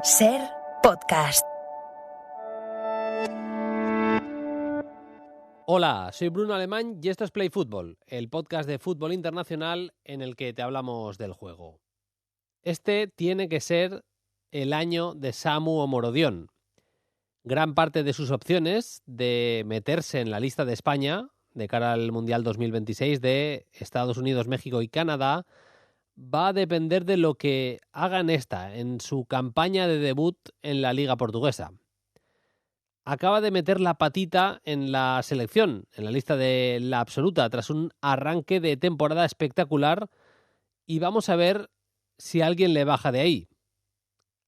Ser podcast. Hola, soy Bruno Alemán y esto es Play Fútbol, el podcast de fútbol internacional en el que te hablamos del juego. Este tiene que ser el año de Samu Omorodion. Gran parte de sus opciones de meterse en la lista de España de cara al Mundial 2026 de Estados Unidos, México y Canadá va a depender de lo que hagan en su campaña de debut en la Liga Portuguesa. Acaba de meter la patita en la selección, en la lista de la absoluta, tras un arranque de temporada espectacular, y vamos a ver si alguien le baja de ahí.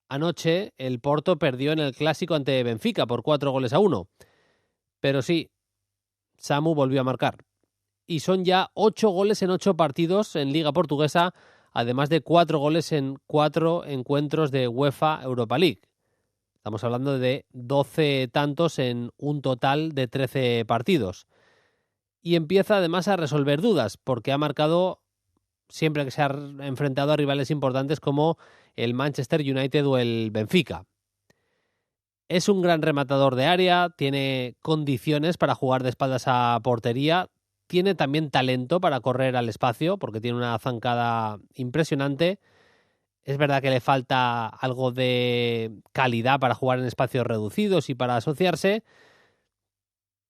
Anoche el Porto perdió en el clásico ante Benfica por 4-1, pero sí, Samu volvió a marcar. Y son ya 8 goles en 8 partidos en Liga Portuguesa, además de 4 goles en 4 encuentros de UEFA Europa League. Estamos hablando de 12 tantos en un total de 13 partidos. Y empieza además a resolver dudas, porque ha marcado siempre que se ha enfrentado a rivales importantes como el Manchester United o el Benfica. Es un gran rematador de área, tiene condiciones para jugar de espaldas a portería, tiene también talento para correr al espacio, porque tiene una zancada impresionante. Es verdad que le falta algo de calidad para jugar en espacios reducidos y para asociarse,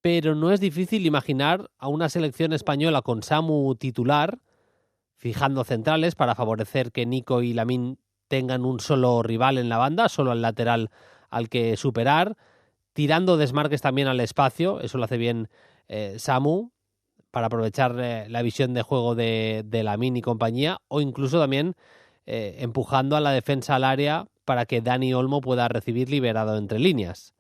pero no es difícil imaginar a una selección española con Samu titular, fijando centrales para favorecer que Nico y Lamine tengan un solo rival en la banda, solo al lateral al que superar, tirando desmarques también al espacio, eso lo hace bien Samu, para aprovechar la visión de juego de Lamine y compañía, o incluso también empujando a la defensa al área para que Dani Olmo pueda recibir liberado entre líneas.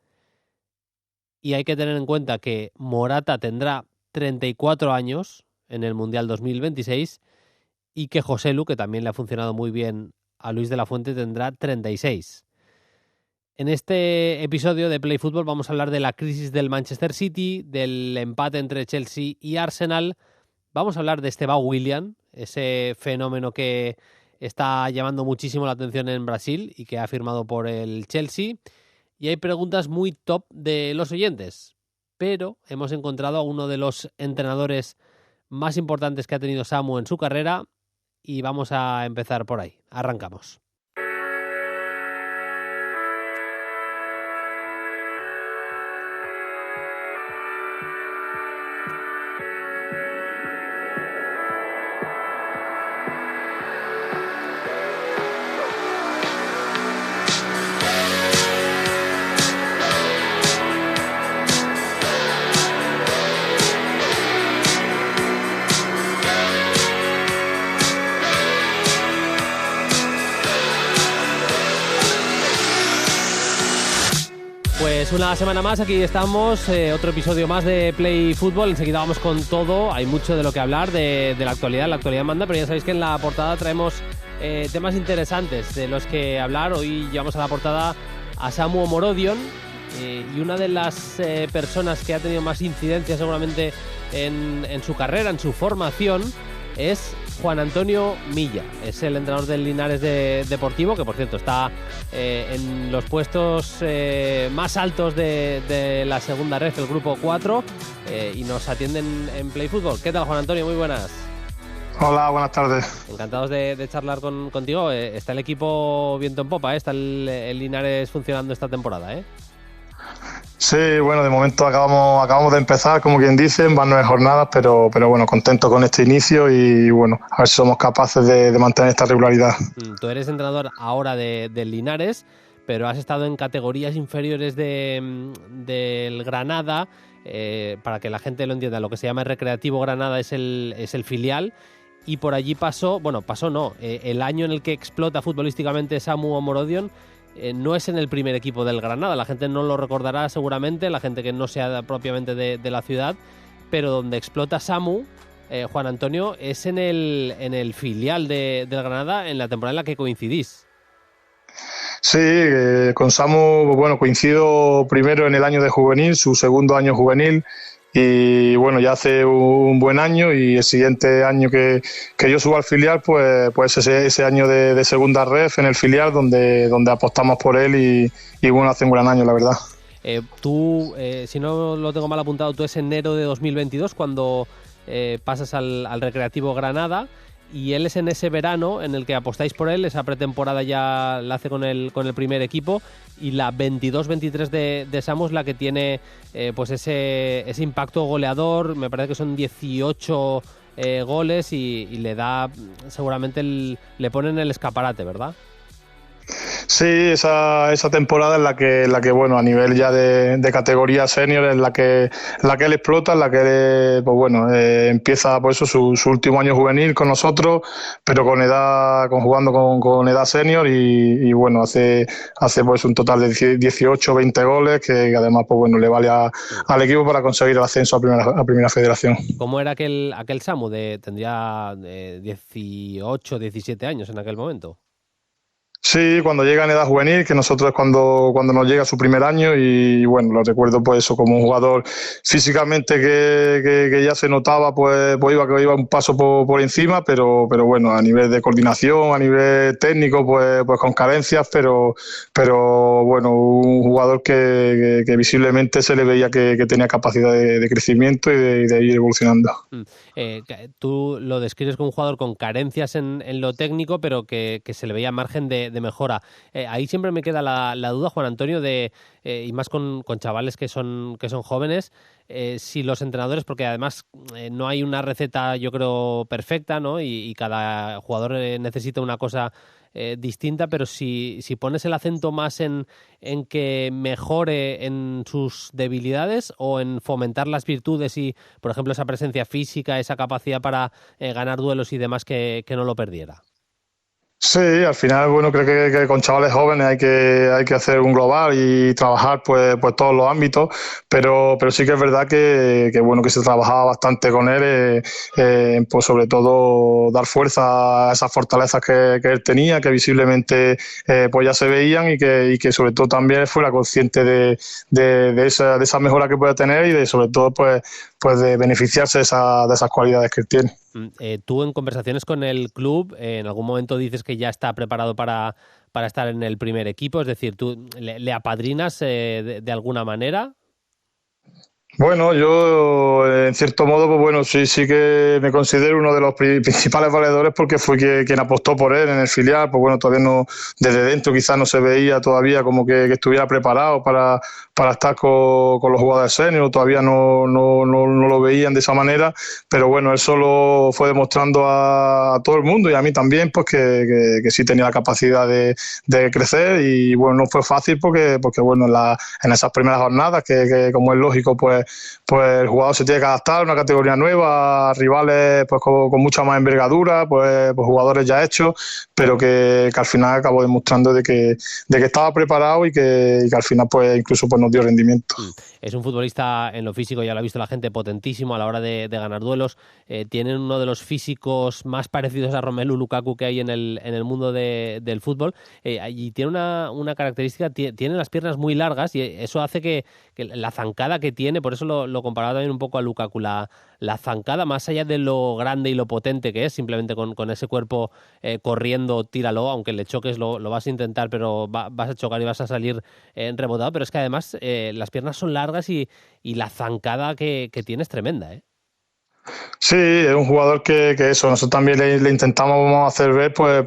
Y hay que tener en cuenta que Morata tendrá 34 años en el Mundial 2026 y que Joselu, que también le ha funcionado muy bien a Luis de la Fuente, tendrá 36. En este episodio de Play Fútbol vamos a hablar de la crisis del Manchester City, del empate entre Chelsea y Arsenal. Vamos a hablar de Estevão Willian, ese fenómeno que está llamando muchísimo la atención en Brasil y que ha firmado por el Chelsea. Y hay preguntas muy top de los oyentes, pero hemos encontrado a uno de los entrenadores más importantes que ha tenido Samu en su carrera y vamos a empezar por ahí. Arrancamos. Pues una semana más, aquí estamos, otro episodio más de Play Fútbol. Enseguida vamos con todo, hay mucho de lo que hablar de la actualidad manda, pero ya sabéis que en la portada traemos temas interesantes de los que hablar. Hoy llevamos a la portada a Samu Omorodion y una de las personas que ha tenido más incidencia seguramente en su carrera, en su formación, es Juan Antonio Milla. Es el entrenador del Linares Deportivo, que por cierto está en los puestos más altos de la segunda red, el grupo 4, y nos atienden en Play Fútbol. ¿Qué tal, Juan Antonio? Muy buenas. Hola, buenas tardes. Encantados de charlar contigo. Está el equipo viento en popa, está el Linares funcionando esta temporada, ¿eh? Sí, bueno, de momento acabamos de empezar, como quien dice, van 9 jornadas, pero bueno, contento con este inicio y bueno, a ver si somos capaces de mantener esta regularidad. Tú eres entrenador ahora del Linares, pero has estado en categorías inferiores del Granada, para que la gente lo entienda, lo que se llama el Recreativo Granada es el filial, y por allí el año en el que explota futbolísticamente Samu Omorodion no es en el primer equipo del Granada, la gente no lo recordará seguramente, la gente que no sea propiamente de la ciudad, pero donde explota Samu, Juan Antonio, es en el filial del Granada en la temporada en la que coincidís. Sí, con Samu, bueno, coincido primero en el año de juvenil, su segundo año juvenil, y bueno, ya hace un buen año, y el siguiente año que yo subo al filial, pues ese año de segunda ref en el filial donde apostamos por él y bueno, hace un gran año, la verdad. Tú, si no lo tengo mal apuntado, tú es enero de 2022 cuando pasas al Recreativo Granada, y él es en ese verano en el que apostáis por él. Esa pretemporada ya la hace con el primer equipo, y la 22-23 de Samu es la que tiene pues ese impacto goleador. Me parece que son 18 goles y le da, seguramente le ponen el escaparate, ¿verdad? Sí, esa temporada en la que bueno, a nivel ya de categoría senior, es la que él explota, en la que pues bueno, empieza pues eso, su último año juvenil con nosotros, pero jugando con edad senior, y bueno, hace pues un total de 18 20 goles que además pues bueno, le vale al equipo para conseguir el ascenso a primera federación. ¿Cómo era aquel Samu? Tendría 18, 17 años en aquel momento. Sí, cuando llega en edad juvenil, que nosotros es cuando nos llega su primer año, y bueno, lo recuerdo pues eso, como un jugador físicamente que ya se notaba, pues iba un paso por encima, pero bueno, a nivel de coordinación, a nivel técnico, pues con carencias, pero bueno, un jugador que visiblemente se le veía que tenía capacidad de crecimiento y de ir evolucionando. Tú lo describes como un jugador con carencias en lo técnico, pero que se le veía margen de mejora. Ahí siempre me queda la duda, Juan Antonio, y más con chavales que son jóvenes, si los entrenadores, porque además no hay una receta, yo creo, perfecta, ¿no? Y cada jugador necesita una cosa distinta, pero si pones el acento más en que mejore en sus debilidades, o en fomentar las virtudes y, por ejemplo, esa presencia física, esa capacidad para ganar duelos y demás, que no lo perdiera. Sí, al final, bueno, creo que con chavales jóvenes hay que hacer un global y trabajar pues todos los ámbitos, pero sí que es verdad que bueno, que se trabajaba bastante con él, pues sobre todo dar fuerza a esas fortalezas que él tenía, que visiblemente pues ya se veían, y que sobre todo también fuera consciente de esa mejora que puede tener, y de sobre todo pues de beneficiarse de esas cualidades que él tiene. Tú, en conversaciones con el club, en algún momento dices que ya está preparado para estar en el primer equipo, es decir, ¿tú le apadrinas de alguna manera? Bueno, yo en cierto modo, pues bueno, sí que me considero uno de los principales valedores, porque fui quien apostó por él en el filial. Pues bueno, todavía no, desde dentro quizás no se veía todavía como que estuviera preparado para estar con los jugadores senior, todavía no lo veían de esa manera, pero bueno, él solo fue demostrando a todo el mundo, y a mí también, pues que sí tenía la capacidad de crecer. Y bueno, no fue fácil porque bueno, en esas primeras jornadas, que como es lógico, pues el jugador se tiene que adaptar a una categoría nueva, a rivales pues con mucha más envergadura, pues jugadores ya hechos, pero que al final acabó demostrando de que estaba preparado, y que al final pues incluso pues nos dio rendimiento. Es un futbolista, en lo físico, ya lo ha visto la gente, potentísimo a la hora de ganar duelos. Tiene uno de los físicos más parecidos a Romelu Lukaku que hay en el mundo del fútbol, y tiene una característica, tiene las piernas muy largas, y eso hace que la zancada que tiene, por eso lo comparaba también un poco a Lukaku, la zancada, más allá de lo grande y lo potente que es, simplemente con ese cuerpo corriendo, tíralo, aunque le choques, lo vas a intentar, pero vas a chocar y vas a salir rebotado. Pero es que además las piernas son largas, y la zancada que tiene es tremenda, ¿eh? Sí, es un jugador que eso, nosotros también le intentamos hacer ver pues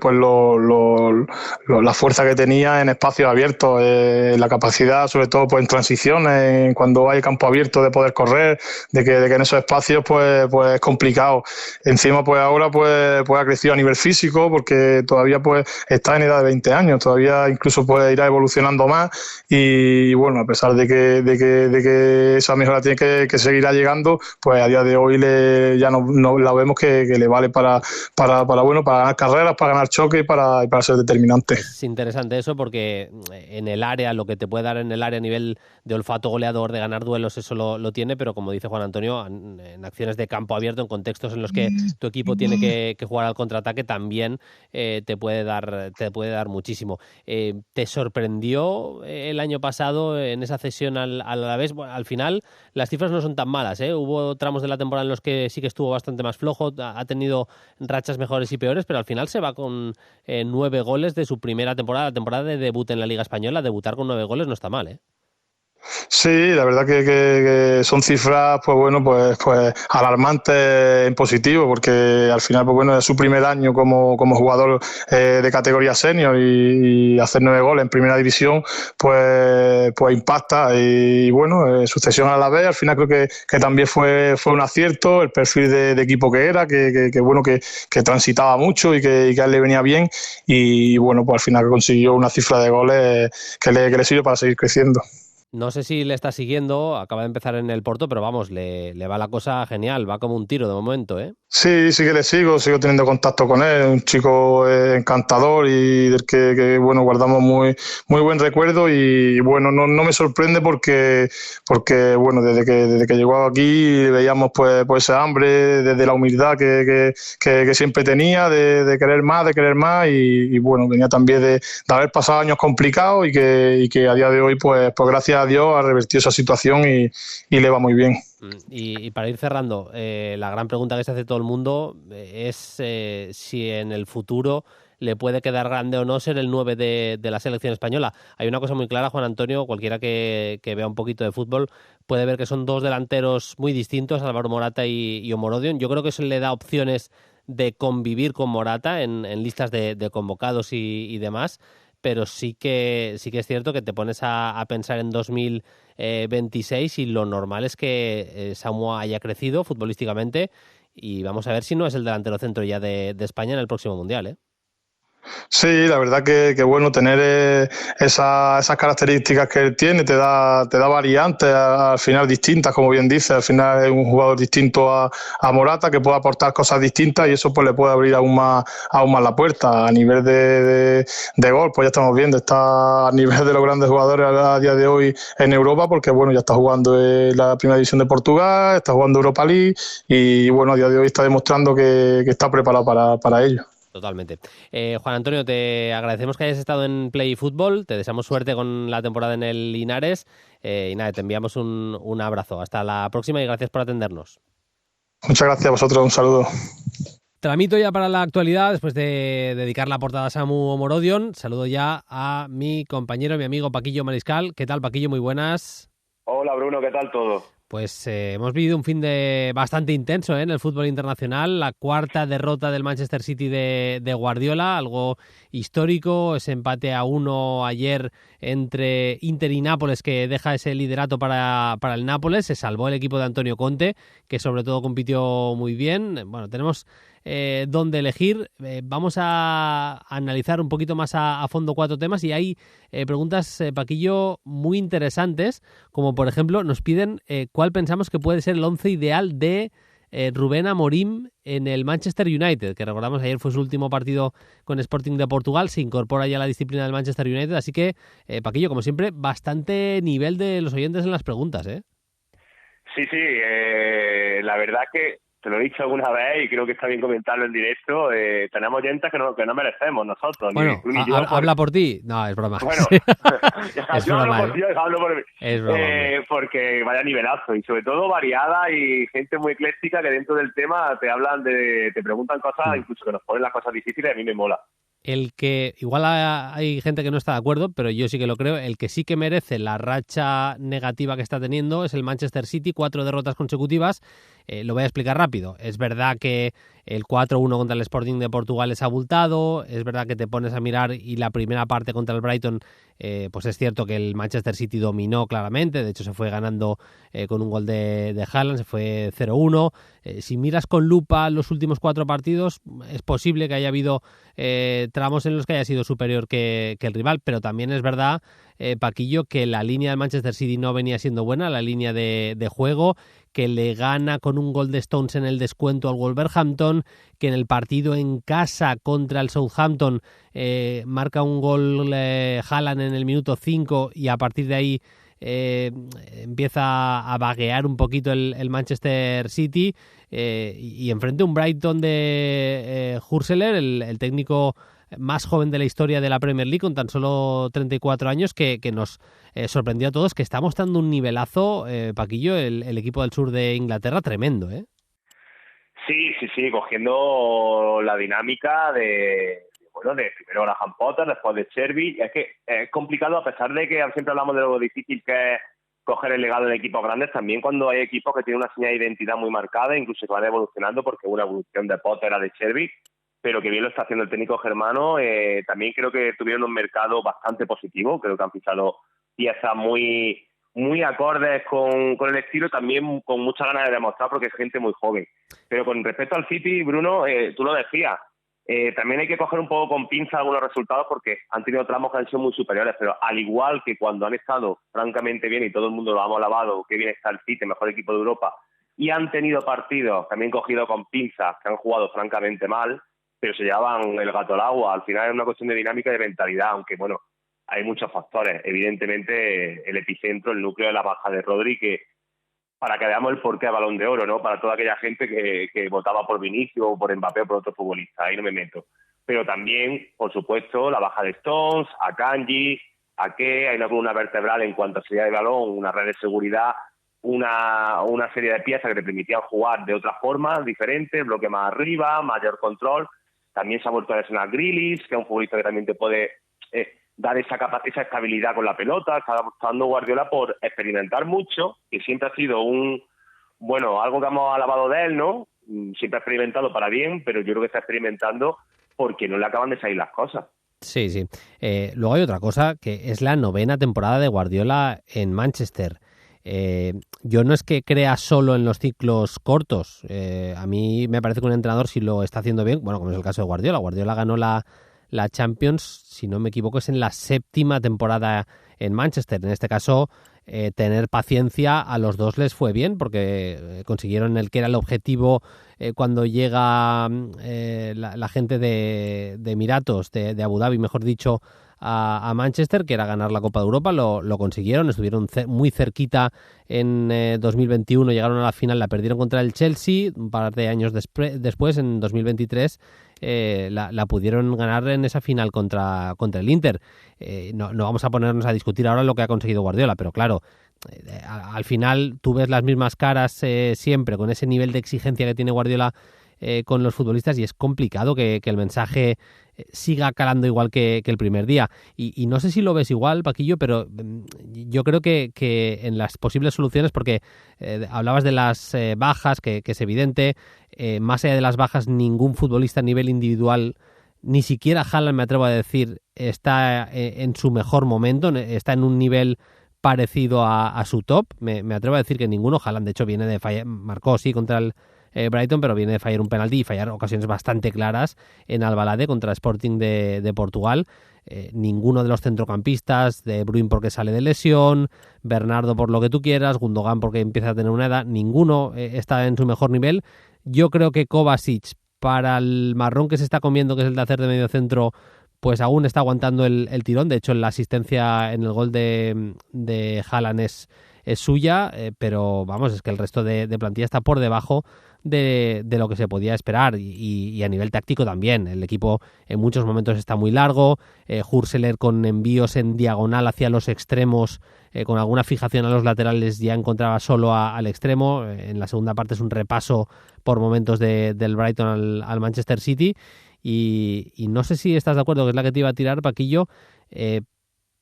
la fuerza que tenía en espacios abiertos, la capacidad, sobre todo pues en transiciones, cuando hay campo abierto, de poder correr, de que en esos espacios pues es complicado. Encima pues ahora pues ha crecido a nivel físico, porque todavía pues está en edad de 20 años, todavía incluso pues irá evolucionando más, y bueno, a pesar de que esa mejora tiene que seguirá llegando, pues a día de hoy le ya no la vemos que le vale para ganar carreras, para ganar choques y para ser determinante. Es interesante eso porque en el área, lo que te puede dar en el área a nivel de olfato goleador, de ganar duelos, eso lo tiene, pero como dice Juan Antonio, en acciones de campo abierto, en contextos en los que tu equipo tiene que jugar al contraataque, también te puede dar muchísimo. ¿Te sorprendió el año pasado en esa cesión al Alavés? Bueno, al final las cifras no son tan malas, ¿eh? Hubo tramos de la temporada en los que sí que estuvo bastante más flojo, ha tenido rachas mejores y peores, pero al final se va con 9 goles de su primera temporada, la temporada de debut en la Liga Española. Debutar con 9 goles no está mal, ¿eh? Sí, la verdad que son cifras, pues alarmantes en positivo, porque al final, pues bueno, es su primer año como jugador de categoría senior y hacer 9 goles en primera división, pues impacta. Y bueno, sucesión a la vez, al final creo que también fue un acierto, el perfil de equipo que era, que transitaba mucho y que a él le venía bien. Y bueno, pues al final consiguió una cifra de goles que le sirve para seguir creciendo. No sé si le está siguiendo, acaba de empezar en el Porto, pero vamos, le va la cosa genial, va como un tiro de momento, ¿eh? Sí que le sigo teniendo contacto con él, un chico encantador y del que bueno, guardamos muy buen recuerdo y bueno, no me sorprende porque bueno, desde que llegó aquí veíamos pues ese hambre, desde la humildad que siempre tenía de querer más y bueno, venía también de haber pasado años complicados y que a día de hoy pues gracias a Dios ha revertido esa situación y le va muy bien. Y para ir cerrando, la gran pregunta que se hace todo el mundo es si en el futuro le puede quedar grande o no ser el 9 de la selección española. Hay una cosa muy clara, Juan Antonio, cualquiera que vea un poquito de fútbol puede ver que son dos delanteros muy distintos, Álvaro Morata y Omorodion. Yo creo que eso le da opciones de convivir con Morata en listas de convocados y demás, pero sí que es cierto que te pones a pensar en 2026 y lo normal es que Samu haya crecido futbolísticamente y vamos a ver si no es el delantero centro ya de España en el próximo Mundial, ¿eh? Sí, la verdad que bueno, tener esas características que él tiene te da variantes al final distintas, como bien dice, al final es un jugador distinto a Morata que puede aportar cosas distintas y eso pues le puede abrir aún más la puerta. A nivel de gol, pues ya estamos viendo, está a nivel de los grandes jugadores a día de hoy en Europa, porque bueno, ya está jugando en la primera división de Portugal, está jugando Europa League y bueno, a día de hoy está demostrando que está preparado para ello. Totalmente. Juan Antonio, te agradecemos que hayas estado en Play Fútbol, te deseamos suerte con la temporada en el Linares y nada, te enviamos un abrazo. Hasta la próxima y gracias por atendernos. Muchas gracias a vosotros, un saludo. Tramito ya para la actualidad, después de dedicar la portada a Samu Omorodion, saludo ya a mi compañero, mi amigo Paquillo Mariscal. ¿Qué tal, Paquillo? Muy buenas. Hola, Bruno, ¿qué tal todo? Pues hemos vivido un fin de bastante intenso en el fútbol internacional, la cuarta derrota del Manchester City de Guardiola, algo histórico, ese empate a 1 ayer entre Inter y Nápoles que deja ese liderato para el Nápoles, se salvó el equipo de Antonio Conte, que sobre todo compitió muy bien. Bueno, tenemos donde elegir. Vamos a analizar un poquito más a fondo 4 temas y hay preguntas, Paquillo, muy interesantes, como por ejemplo nos piden cuál pensamos que puede ser el 11 ideal de Rubén Amorim en el Manchester United, que recordamos ayer fue su último partido con Sporting de Portugal, se incorpora ya a la disciplina del Manchester United, así que Paquillo, como siempre, bastante nivel de los oyentes en las preguntas, ¿eh? Sí, la verdad que te lo he dicho alguna vez y creo que está bien comentarlo en directo, tenemos oyentes que no merecemos nosotros. Bueno, ni yo, habla por ti. No, es broma. Bueno, es yo broma, hablo por ti, yo hablo por mí. Es broma, porque vaya nivelazo y sobre todo variada y gente muy ecléctica que dentro del tema te preguntan cosas, incluso que nos ponen las cosas difíciles y a mí me mola. El que, igual hay gente que no está de acuerdo, pero yo sí que lo creo, el que sí que merece la racha negativa que está teniendo es el Manchester City, 4 derrotas consecutivas. Lo voy a explicar rápido. Es verdad que el 4-1 contra el Sporting de Portugal es abultado, es verdad que te pones a mirar y la primera parte contra el Brighton, pues es cierto que el Manchester City dominó claramente, de hecho se fue ganando con un gol de Haaland, se fue 0-1. Si miras con lupa los últimos 4 partidos, es posible que haya habido tramos en los que haya sido superior que el rival, pero también es verdad Paquillo, que la línea del Manchester City no venía siendo buena, la línea de juego, que le gana con un gol de Stones en el descuento al Wolverhampton, que en el partido en casa contra el Southampton marca un gol Haaland en el minuto 5 y a partir de ahí empieza a vaguear un poquito el Manchester City y enfrente un Brighton de Hurseler, el técnico más joven de la historia de la Premier League, con tan solo 34 años, que nos sorprendió a todos, que está mostrando un nivelazo, Paquillo, el equipo del sur de Inglaterra, tremendo, ¿eh? Sí, cogiendo la dinámica de primero Graham Potter, después de Cherby. Es que es complicado, a pesar de que siempre hablamos de lo difícil que es coger el legado de equipos grandes, también cuando hay equipos que tienen una señal de identidad muy marcada, incluso que van evolucionando, porque una evolución de Potter a de Cherby, pero que bien lo está haciendo el técnico germano. También creo que tuvieron un mercado bastante positivo, creo que han fichado piezas muy acordes con el estilo, también con muchas ganas de demostrar, porque es gente muy joven. Pero con respecto al City, Bruno, tú lo decías, también hay que coger un poco con pinza algunos resultados, porque han tenido tramos que han sido muy superiores, pero al igual que cuando han estado francamente bien y todo el mundo lo hemos alabado, que bien está el City, mejor equipo de Europa, y han tenido partidos también cogidos con pinzas que han jugado francamente mal, pero se llevaban el gato al agua. Al final es una cuestión de dinámica y de mentalidad, aunque bueno, hay muchos factores. Evidentemente el epicentro, el núcleo de la baja de Rodri, que para que veamos el porqué de Balón de Oro, ¿no? Para toda aquella gente que votaba por Vinicius o por Mbappé o por otro futbolista, ahí no me meto. Pero también, por supuesto, la baja de Stones, Akanji, Ake, hay una columna vertebral en cuanto a salida de balón, una red de seguridad, una serie de piezas que le permitían jugar de otra forma, diferente, bloque más arriba, mayor control. También se ha vuelto a lesionar Grealish, que es un futbolista que también te puede dar esa estabilidad con la pelota. Está apostando Guardiola por experimentar mucho, que siempre ha sido algo que hemos alabado de él, ¿no? Siempre ha experimentado para bien, pero yo creo que está experimentando porque no le acaban de salir las cosas. Sí. Luego hay otra cosa, que es la 9ª temporada de Guardiola en Manchester. Yo no es que crea solo en los ciclos cortos. A mí me parece que un entrenador, si lo está haciendo bien, bueno, como es el caso de Guardiola. Guardiola ganó la Champions, si no me equivoco, es en la 7ª temporada en Manchester. En este caso, tener paciencia a los dos les fue bien, porque consiguieron el que era el objetivo cuando llega la gente de Emiratos, de Abu Dhabi, mejor dicho, a Manchester, que era ganar la Copa de Europa. Lo consiguieron, estuvieron muy cerquita en 2021, llegaron a la final, la perdieron contra el Chelsea, un par de años después, en 2023, la pudieron ganar en esa final contra el Inter. No vamos a ponernos a discutir ahora lo que ha conseguido Guardiola, pero claro, al final tú ves las mismas caras siempre, con ese nivel de exigencia que tiene Guardiola con los futbolistas, y es complicado que el mensaje siga calando igual que el primer día. Y no sé si lo ves igual, Paquillo, pero yo creo que en las posibles soluciones, porque hablabas de las bajas, que es evidente, más allá de las bajas, ningún futbolista a nivel individual, ni siquiera Haaland, me atrevo a decir, está en su mejor momento, está en un nivel parecido a su top. Me atrevo a decir que ninguno. Haaland, de hecho, viene de fallar, marcó sí contra el Brighton, pero viene de fallar un penalti y fallar ocasiones bastante claras en Alvalade contra Sporting de Portugal. Ninguno de los centrocampistas, De Bruyne porque sale de lesión, Bernardo por lo que tú quieras, Gundogan porque empieza a tener una edad, ninguno está en su mejor nivel. Yo creo que Kovacic, para el marrón que se está comiendo, que es el de hacer de medio centro, pues aún está aguantando el tirón. De hecho, la asistencia en el gol de Haaland es suya, pero vamos, es que el resto de plantilla está por debajo de lo que se podía esperar, y a nivel táctico también. El equipo en muchos momentos está muy largo, Hurseler con envíos en diagonal hacia los extremos, con alguna fijación a los laterales, ya encontraba solo al extremo. En la segunda parte es un repaso por momentos del Brighton al Manchester City, y no sé si estás de acuerdo, que es la que te iba a tirar, Paquillo,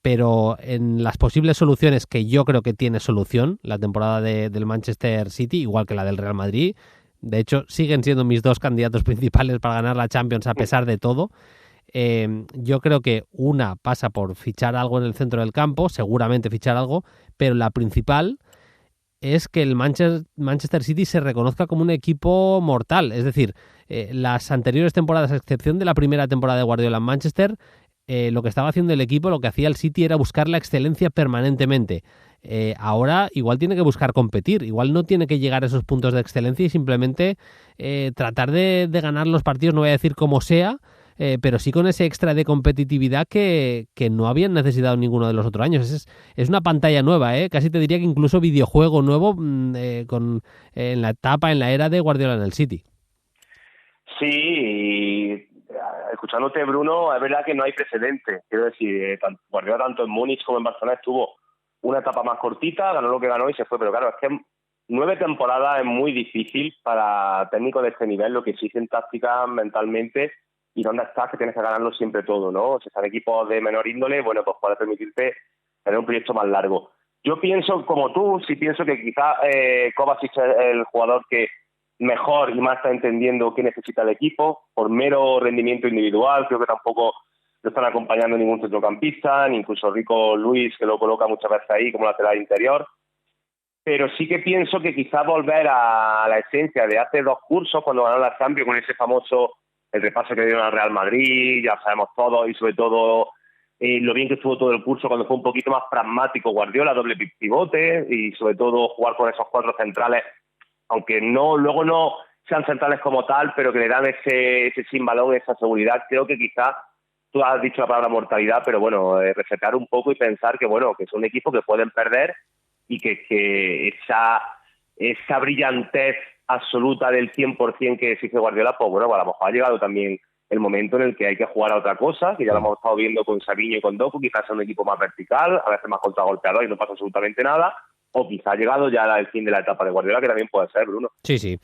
pero en las posibles soluciones, que yo creo que tiene solución la temporada del Manchester City, igual que la del Real Madrid. De hecho, siguen siendo mis dos candidatos principales para ganar la Champions a pesar de todo. Yo creo que una pasa por fichar algo en el centro del campo, seguramente fichar algo, pero la principal es que el Manchester City se reconozca como un equipo mortal. Es decir, las anteriores temporadas, a excepción de la primera temporada de Guardiola en Manchester, lo que estaba haciendo el equipo, lo que hacía el City era buscar la excelencia permanentemente. Ahora igual tiene que buscar competir, igual no tiene que llegar a esos puntos de excelencia y simplemente tratar de ganar los partidos, no voy a decir como sea, pero sí con ese extra de competitividad que no habían necesitado ninguno de los otros años. Es una pantalla nueva, casi te diría que incluso videojuego nuevo en la etapa, en la era de Guardiola en el City. Sí, escuchándote, Bruno, es verdad que no hay precedente. Quiero decir, Guardiola tanto en Múnich como en Barcelona estuvo una etapa más cortita, ganó lo que ganó y se fue. Pero claro, es que 9 temporadas es muy difícil para técnicos de este nivel, lo que exigen tácticas mentalmente y dónde estás, que tienes que ganarlo siempre todo, ¿no? Si están equipos de menor índole, bueno, pues puedes permitirte tener un proyecto más largo. Yo pienso, como tú, sí pienso que quizás Kovacic es el jugador que mejor y más está entendiendo qué necesita el equipo, por mero rendimiento individual. Creo que tampoco lo están acompañando ningún centrocampista, ni incluso Rico Luis, que lo coloca muchas veces ahí como lateral interior. Pero sí que pienso que quizás volver a la esencia de hace 2 cursos, cuando ganó la Champions, con ese famoso, el repaso que dieron al Real Madrid, ya sabemos todos, y sobre todo lo bien que estuvo todo el curso cuando fue un poquito más pragmático Guardiola, doble pivote, y sobre todo jugar con esos 4 centrales, aunque luego no sean centrales como tal, pero que le dan ese sin balón, esa seguridad. Creo que quizás, tú has dicho la palabra mortalidad, pero bueno, resetar un poco y pensar que bueno, que son equipos que pueden perder y que esa brillantez absoluta del 100% que exige Guardiola, pues bueno, a lo mejor ha llegado también el momento en el que hay que jugar a otra cosa, que ya lo hemos estado viendo con Savinho y con Doku, quizás sea un equipo más vertical, a veces más contragolpeador y no pasa absolutamente nada. O quizá ha llegado ya el fin de la etapa de Guardiola, que también puede ser, Bruno. Sí.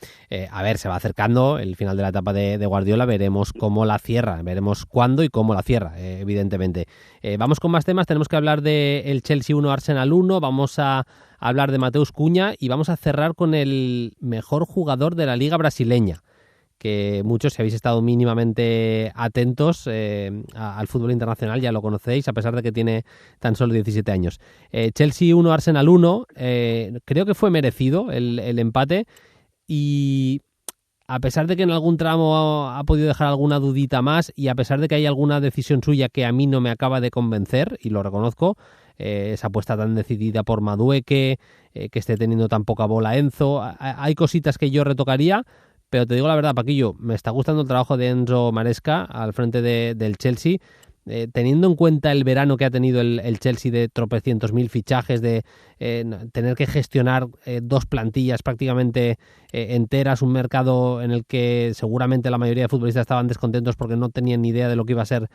A ver, se va acercando el final de la etapa de Guardiola, veremos cómo la cierra, veremos cuándo y cómo la cierra, evidentemente. Vamos con más temas, tenemos que hablar del Chelsea 1, Arsenal 1, vamos a hablar de Mateus Cunha y vamos a cerrar con el mejor jugador de la Liga brasileña, que muchos, si habéis estado mínimamente atentos al fútbol internacional, ya lo conocéis, a pesar de que tiene tan solo 17 años. Chelsea 1, Arsenal 1, creo que fue merecido el empate, y a pesar de que en algún tramo ha podido dejar alguna dudita más, y a pesar de que hay alguna decisión suya que a mí no me acaba de convencer, y lo reconozco, esa apuesta tan decidida por Madueke, que esté teniendo tan poca bola Enzo, hay cositas que yo retocaría. Pero te digo la verdad, Paquillo, me está gustando el trabajo de Enzo Maresca al frente del Chelsea, teniendo en cuenta el verano que ha tenido el Chelsea de tropecientos mil fichajes, de tener que gestionar 2 plantillas prácticamente enteras, un mercado en el que seguramente la mayoría de futbolistas estaban descontentos porque no tenían ni idea de lo que iba a ser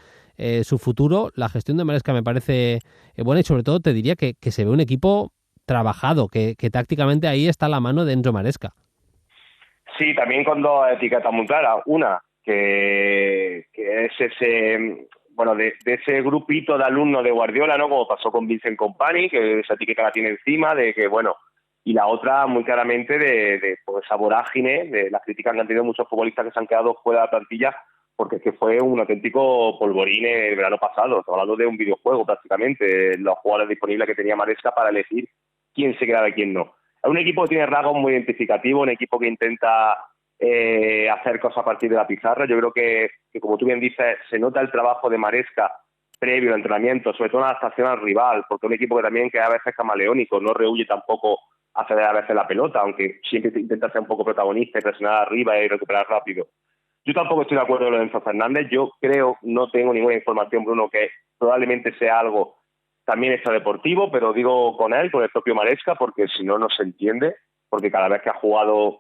su futuro. La gestión de Maresca me parece buena, y sobre todo te diría que se ve un equipo trabajado, que tácticamente ahí está la mano de Enzo Maresca. Sí, también con 2 etiquetas muy claras. Una, que es ese, bueno, de ese grupito de alumnos de Guardiola, ¿no? Como pasó con Vincent Kompany, que esa etiqueta la tiene encima, de que, bueno, y la otra muy claramente de pues, esa vorágine, de las críticas que han tenido muchos futbolistas que se han quedado fuera de la plantilla, porque es que fue un auténtico polvorín el verano pasado. Estamos hablando de un videojuego prácticamente, los jugadores disponibles que tenía Maresca para elegir quién se quedaba y quién no. Es un equipo que tiene rasgos muy identificativos, un equipo que intenta hacer cosas a partir de la pizarra. Yo creo que, como tú bien dices, se nota el trabajo de Maresca previo al entrenamiento, sobre todo en la adaptación al rival, porque es un equipo que también que a veces camaleónico, no rehuye tampoco a ceder a veces la pelota, aunque siempre intenta ser un poco protagonista y presionar arriba y recuperar rápido. Yo tampoco estoy de acuerdo con lo de Enzo Fernández. Yo creo, no tengo ninguna información, Bruno, que probablemente sea algo también extradeportivo, pero digo con él, con el propio Maresca, porque si no, no se entiende, porque cada vez que ha jugado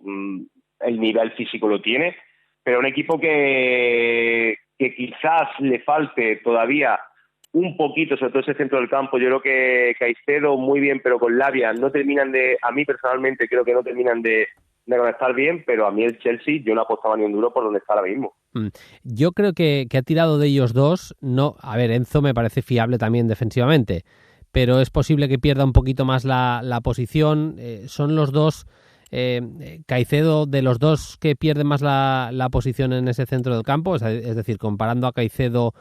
el nivel físico lo tiene, pero un equipo que quizás le falte todavía un poquito, sobre todo ese centro del campo. Yo creo que Caicedo muy bien, pero con labia, no terminan a mí personalmente creo que no terminan de conectar bien, pero a mí el Chelsea yo no apostaba ni un duro por donde está ahora mismo. Yo creo que ha tirado de ellos dos. No, a ver, Enzo me parece fiable también defensivamente, pero es posible que pierda un poquito más la posición. Son los dos, Caicedo, de los dos que pierden más la posición en ese centro del campo, es decir, comparando a Caicedo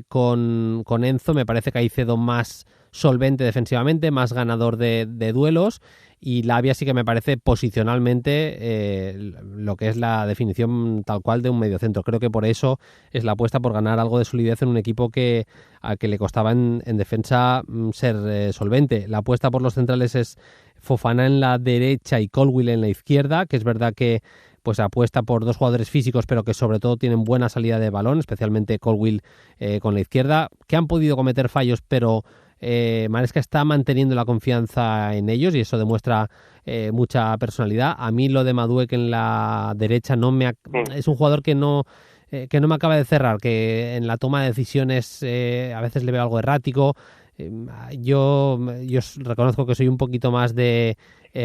con Enzo. Me parece Caicedo más solvente defensivamente, más ganador de duelos, y Lavia sí que me parece posicionalmente lo que es la definición tal cual de un mediocentro. Creo que por eso es la apuesta por ganar algo de solidez en un equipo a que le costaba en defensa ser solvente. La apuesta por los centrales es Fofana en la derecha y Colwill en la izquierda, que es verdad que pues apuesta por dos jugadores físicos, pero que sobre todo tienen buena salida de balón, especialmente Colwill con la izquierda, que han podido cometer fallos, pero Maresca está manteniendo la confianza en ellos y eso demuestra mucha personalidad. A mí lo de Madueke en la derecha es un jugador que no me acaba de cerrar, que en la toma de decisiones a veces le veo algo errático. Yo reconozco que soy un poquito más de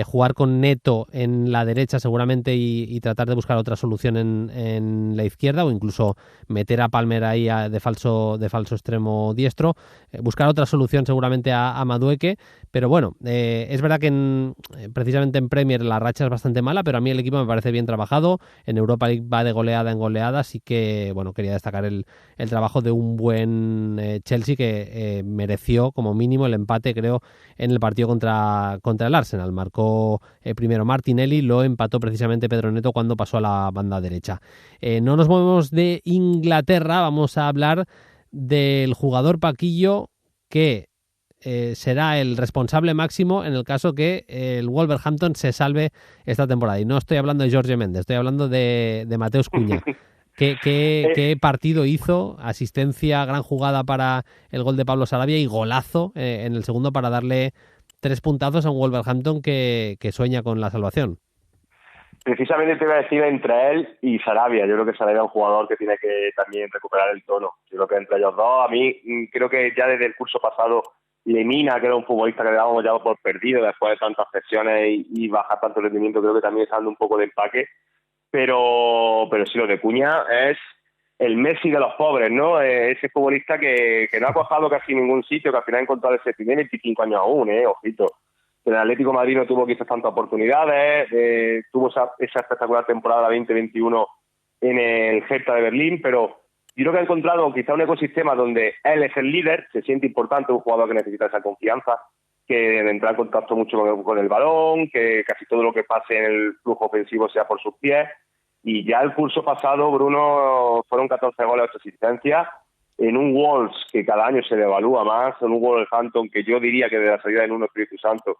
jugar con Neto en la derecha seguramente y tratar de buscar otra solución en la izquierda, o incluso meter a Palmer ahí de falso extremo diestro, buscar otra solución seguramente a Madueke, pero bueno, es verdad que precisamente en Premier la racha es bastante mala, pero a mí el equipo me parece bien trabajado. En Europa League va de goleada en goleada, así que bueno, quería destacar el trabajo de un buen Chelsea que mereció como mínimo el empate, creo, en el partido contra el Arsenal. Marcó primero Martinelli, lo empató precisamente Pedro Neto cuando pasó a la banda derecha. No nos movemos de Inglaterra, vamos a hablar del jugador Paquillo que será el responsable máximo en el caso que el Wolverhampton se salve esta temporada. Y no estoy hablando de Jorge Mendes, estoy hablando de Mateus Cunha. ¿Qué partido hizo? Asistencia, gran jugada para el gol de Pablo Sarabia y golazo en el segundo para darle 3 puntazos a un Wolverhampton que sueña con la salvación. Precisamente te iba a decir entre él y Sarabia. Yo creo que Sarabia es un jugador que tiene que también recuperar el tono. Yo creo que entre ellos dos, a mí creo que ya desde el curso pasado Lemina, que era un futbolista que le dábamos ya por perdido después de tantas sesiones y bajar tanto rendimiento, creo que también está dando un poco de empaque. Pero sí, lo de Cunha es el Messi de los pobres, ¿no? Ese futbolista que no ha cojado casi ningún sitio, que al final ha encontrado ese primer 25 años aún, ojito. En el Atlético de Madrid no tuvo quizás tantas oportunidades, tuvo esa espectacular temporada 2021 en el Hertha de Berlín, pero yo creo que ha encontrado quizá un ecosistema donde él es el líder, se siente importante, un jugador que necesita esa confianza, que debe entrar en contacto mucho con el balón, que casi todo lo que pase en el flujo ofensivo sea por sus pies. Y ya el curso pasado, Bruno, fueron 14 goles, 8 asistencias, en un Wolves que cada año se devalúa más, en un Wolverhampton que yo diría que de la salida del Nuno Espíritu Santo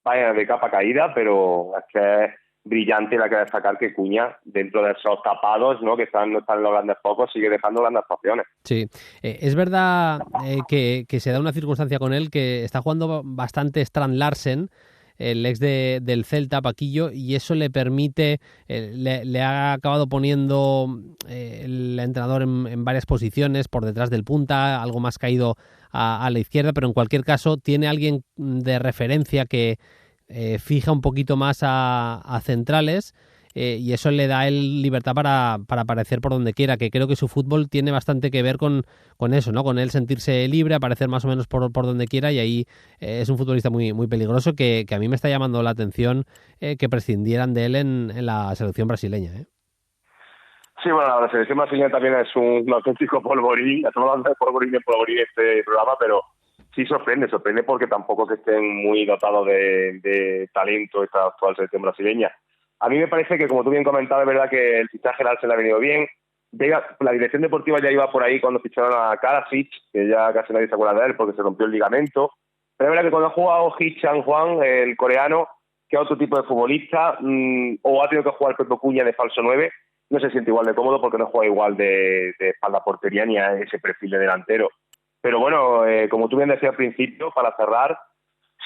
vaya de capa caída, pero es que es brillante la que destacar que Cunha, dentro de esos tapados, ¿no?, que no están en los grandes focos, sigue dejando grandes opciones. Sí, es verdad que se da una circunstancia con él, que está jugando bastante Strand Larsen, el ex del Celta, Paquillo, y eso le permite, le ha acabado poniendo el entrenador en varias posiciones, por detrás del punta, algo más caído a la izquierda, pero en cualquier caso tiene alguien de referencia que fija un poquito más a centrales, y eso le da él libertad para aparecer por donde quiera, que creo que su fútbol tiene bastante que ver con eso, ¿no? Con él sentirse libre, aparecer más o menos por donde quiera, y ahí es un futbolista muy, muy peligroso que a mí me está llamando la atención que prescindieran de él en la selección brasileña, ¿eh? Sí, bueno, la selección brasileña también es un auténtico polvorín, estamos hablando de polvorín este programa, pero sí sorprende porque tampoco que estén muy dotados de talento esta actual selección brasileña. A mí me parece que, como tú bien comentabas, es verdad que el fichaje general se le ha venido bien. La dirección deportiva ya iba por ahí cuando ficharon a Karasic, que ya casi nadie se acuerda de él porque se rompió el ligamento. Pero es verdad que cuando ha jugado Hee-chan Hwang, el coreano, que es otro tipo de futbolista, o ha tenido que jugar Pepe Cuña de falso 9, no se siente igual de cómodo porque no juega igual de espalda portería ni a ese perfil de delantero. Pero bueno, como tú bien decías al principio, para cerrar,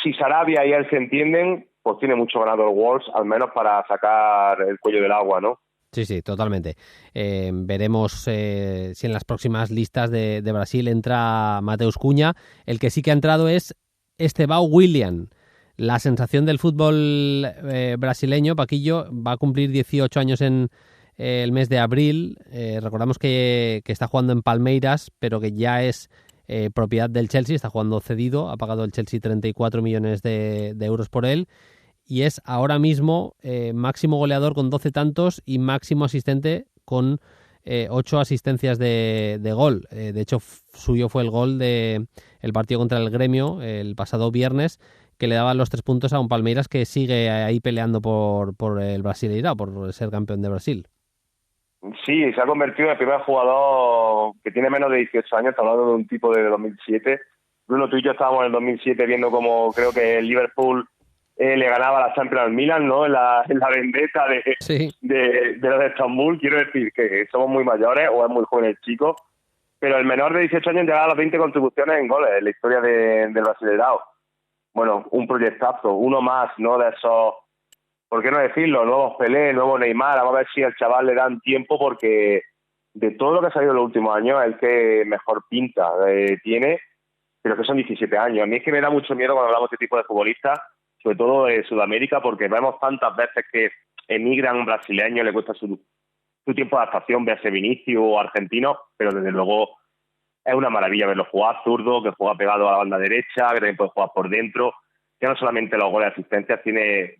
si Sarabia y él se entienden, pues tiene mucho ganado el Wolves, al menos para sacar el cuello del agua, ¿no? Sí, totalmente. Veremos si en las próximas listas de Brasil entra Mateus Cunha. El que sí que ha entrado es Estevão Willian. La sensación del fútbol brasileño, Paquillo, va a cumplir 18 años en el mes de abril. Recordamos que está jugando en Palmeiras, pero que ya es propiedad del Chelsea, está jugando cedido, ha pagado el Chelsea 34 millones de euros por él, y es ahora mismo máximo goleador con 12 tantos y máximo asistente con 8 asistencias de gol. De hecho, suyo fue el gol de el partido contra el Gremio el pasado viernes, que le daban los 3 puntos a un Palmeiras que sigue ahí peleando por el Brasileirao, por ser campeón de Brasil. Sí, se ha convertido en el primer jugador que tiene menos de 18 años, está hablando de un tipo de 2007. Bruno, tú y yo estábamos en el 2007 viendo cómo creo que el Liverpool le ganaba la Champions al Milan, ¿no? En la vendetta de los de Estambul. Quiero decir que somos muy mayores o es muy joven el chico, pero el menor de 18 años llegaba a las 20 contribuciones en goles en la historia del Brasileirao. Bueno, un proyectazo, uno más, ¿no? De esos, ¿por qué no decirlo? Nuevos Pelé, nuevo Neymar. Vamos a ver si al chaval le dan tiempo, porque de todo lo que ha salido en los últimos años es el que mejor pinta tiene, pero que son 17 años. A mí es que me da mucho miedo cuando hablamos de este tipo de futbolistas, sobre todo de Sudamérica, porque vemos tantas veces que emigran brasileños, le cuesta su tiempo de adaptación, véase Vinicius o argentino, pero desde luego es una maravilla verlo jugar, zurdo, que juega pegado a la banda derecha, que también puede jugar por dentro. Ya no solamente los goles de asistencias,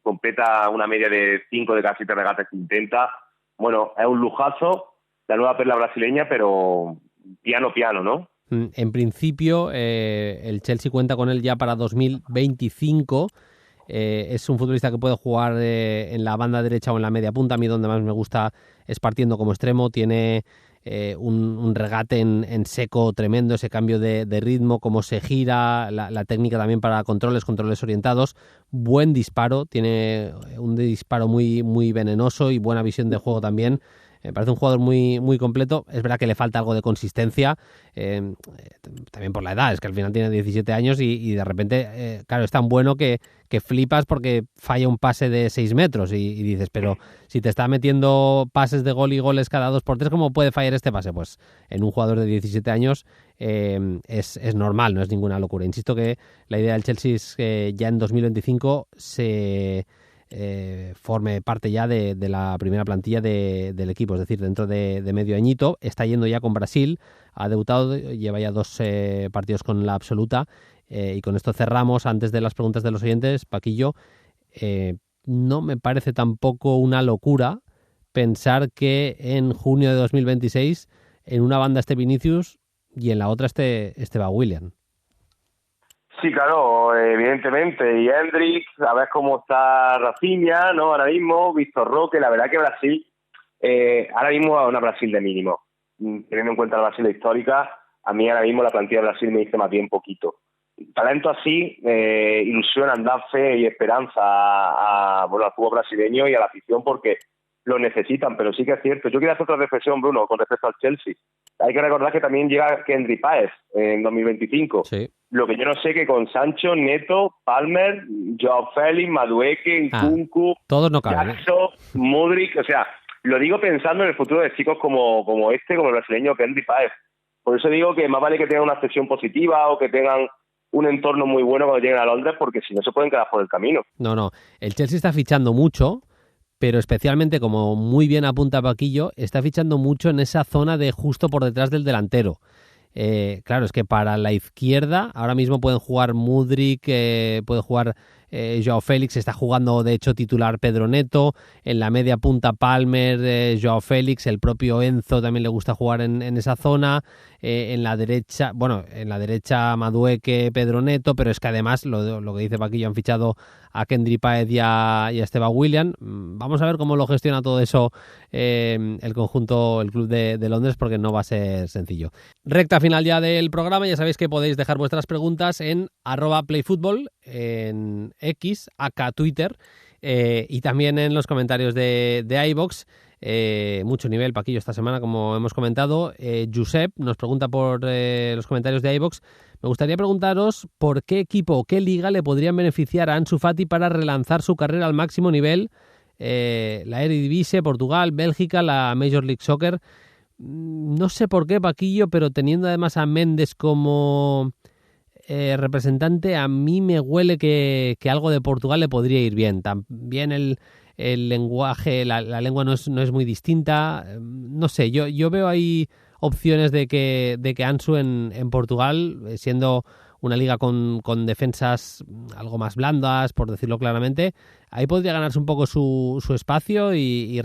completa una media de 5 de casi 3 regates que intenta. Bueno, es un lujazo, la nueva perla brasileña, pero piano, ¿no? En principio, el Chelsea cuenta con él ya para 2025. Es un futbolista que puede jugar en la banda derecha o en la media punta. A mí donde más me gusta es partiendo como extremo. Tiene un regate en seco tremendo, ese cambio de ritmo, cómo se gira, la técnica también para controles orientados. Buen disparo, tiene un disparo muy, muy venenoso y buena visión de juego también. Me parece un jugador muy, muy completo. Es verdad que le falta algo de consistencia, también por la edad, es que al final tiene 17 años y de repente, claro, es tan bueno que flipas porque falla un pase de 6 metros y dices, pero si te está metiendo pases de gol y goles cada 2x3, ¿cómo puede fallar este pase? Pues en un jugador de 17 años es normal, no es ninguna locura. Insisto que la idea del Chelsea es que ya en 2025 se forme parte ya de la primera plantilla del equipo, es decir, dentro de medio añito. Está yendo ya con Brasil, ha debutado, lleva ya 2 partidos con la absoluta, y con esto cerramos. Antes de las preguntas de los oyentes, Paquillo, no me parece tampoco una locura pensar que en junio de 2026 en una banda esté Vinicius y en la otra esté Willian. Sí, claro, evidentemente. Y Hendrix, a ver cómo está Rafinha, ¿no? Ahora mismo, Víctor Roque. La verdad que Brasil, ahora mismo es una Brasil de mínimo. Teniendo en cuenta la Brasil histórica, a mí ahora mismo la plantilla de Brasil me dice más bien poquito. Talento así ilusionan, dan fe y esperanza al fútbol brasileño y a la afición, porque lo necesitan, pero sí que es cierto. Yo quería hacer otra reflexión, Bruno, con respecto al Chelsea. Hay que recordar que también llega Kendry Páez en 2025. Sí. Lo que yo no sé que con Sancho, Neto, Palmer, Joao Félix, Madueke, Nkunku, todos no caben, Jackson, Mudryk, o sea, lo digo pensando en el futuro de chicos como el brasileño Kendry Páez. Por eso digo que más vale que tengan una expresión positiva o que tengan un entorno muy bueno cuando lleguen a Londres, porque si no se pueden quedar por el camino. No, el Chelsea está fichando mucho, pero especialmente, como muy bien apunta Paquillo, está fichando mucho en esa zona de justo por detrás del delantero. Claro, es que para la izquierda ahora mismo pueden jugar Mudryk, puede jugar Joao Félix, está jugando de hecho titular Pedro Neto, en la media punta Palmer, Joao Félix, el propio Enzo también le gusta jugar en esa zona, en la derecha Madueke, Pedro Neto, pero es que además lo que dice Paquillo, han fichado a Kendry Páez y a Esteban Willian. Vamos a ver cómo lo gestiona todo eso el club de Londres, porque no va a ser sencillo. Recta final ya del programa, ya sabéis que podéis dejar vuestras preguntas en @playfootball, en X, acá Twitter, y también en los comentarios de iVoox. Mucho nivel, Paquillo, esta semana, como hemos comentado. Josep nos pregunta por los comentarios de iVoox: me gustaría preguntaros por qué equipo o qué liga le podrían beneficiar a Ansu Fati para relanzar su carrera al máximo nivel. La Eredivisie, Portugal, Bélgica, la Major League Soccer. No sé por qué, Paquillo, pero teniendo además a Méndez como representante, a mí me huele que algo de Portugal le podría ir bien. También el lenguaje, la lengua no es muy distinta. No sé, yo veo ahí opciones de que Ansu en Portugal, siendo una liga con defensas algo más blandas, por decirlo claramente, ahí podría ganarse un poco su espacio y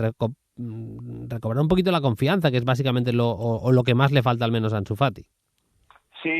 recobrar un poquito la confianza, que es básicamente lo que más le falta al menos a Ansu Fati. Sí,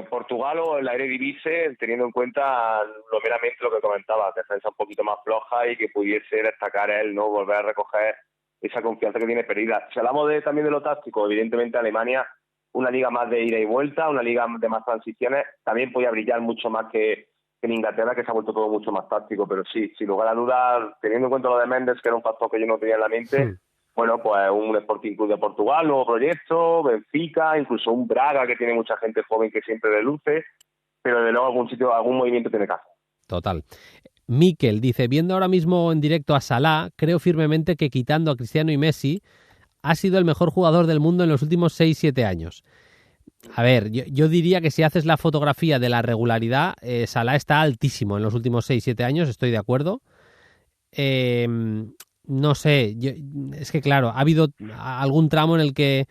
Portugal o el Eredivisie, teniendo en cuenta lo meramente lo que comentaba, defensa un poquito más floja y que pudiese destacar él, ¿no? Volver a recoger esa confianza que tiene perdida. Si hablamos también de lo táctico, evidentemente Alemania, una liga más de ida y vuelta, una liga de más transiciones, también podía brillar mucho más que en Inglaterra, que se ha vuelto todo mucho más táctico, pero sí, sin lugar a dudas, teniendo en cuenta lo de Mendes, que era un factor que yo no tenía en la mente, bueno, pues un Sporting Club de Portugal, nuevo proyecto, Benfica, incluso un Braga que tiene mucha gente joven que siempre le luce, pero de luego algún movimiento tiene que hacer. Total. Mikel dice, viendo ahora mismo en directo a Salah, creo firmemente que quitando a Cristiano y Messi, ha sido el mejor jugador del mundo en los últimos 6-7 años. A ver, yo diría que si haces la fotografía de la regularidad, Salah está altísimo en los últimos 6-7 años, estoy de acuerdo. No sé, es que claro, ha habido algún tramo en el que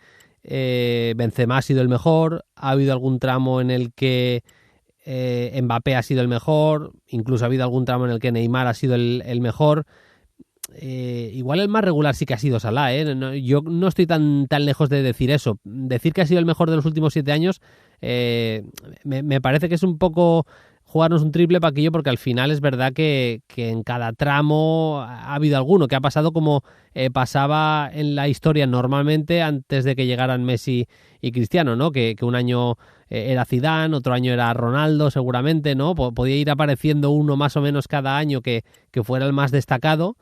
Benzema ha sido el mejor, ha habido algún tramo en el que Mbappé ha sido el mejor, incluso ha habido algún tramo en el que Neymar ha sido el mejor. Igual el más regular sí que ha sido Salah, yo no estoy tan lejos de decir eso. Decir que ha sido el mejor de los últimos 7 años me parece que es un poco jugarnos un triple paquillo, porque al final es verdad que en cada tramo ha habido alguno que ha pasado como pasaba en la historia normalmente antes de que llegaran Messi y Cristiano, ¿no? Que un año era Zidane, otro año era Ronaldo seguramente, ¿no? Podía ir apareciendo uno más o menos cada año que fuera el más destacado,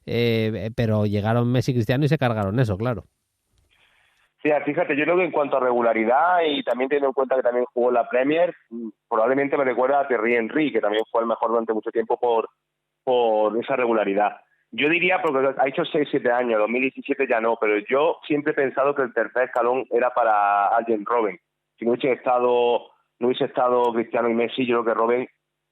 pero llegaron Messi y Cristiano y se cargaron eso, claro. Sí, fíjate, yo creo que en cuanto a regularidad y también teniendo en cuenta que también jugó en la Premier, probablemente me recuerda a Thierry Henry, que también fue el mejor durante mucho tiempo por esa regularidad. Yo diría, porque ha hecho 6-7 años, 2017 ya no, pero yo siempre he pensado que el tercer escalón era para Arjen Robben. Si no hubiese estado Cristiano y Messi, yo creo que Robben